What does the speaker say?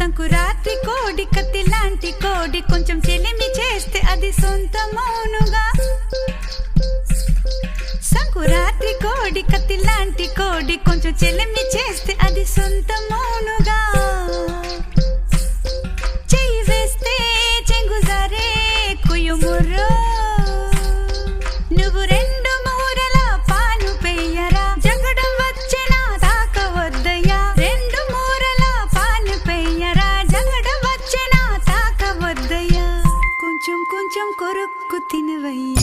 సంకురాత్రి కోడి కత్తి లాంటి కోడి కొంచెం చెలిమి చేస్తే అది సొంతమౌనుగా సంకురాత్రి కోడి కత్తి లాంటి కోడి కొంచెం చెలిమి చేస్తే అది సొంతమౌనుగా చెయ్యి వేస్తే చెంగుజారే కుయుముర్రో నువ్వు రెండు మూరల పాను పెయ్యరా జగడం వచ్చేనా తాకవద్దయ్యా రెండు మూరల పాను పెయ్యరా జగడం వచ్చేనా తాకవద్దయ్యా కొంచెం కొంచెం కొరుక్కు తినవయ్యా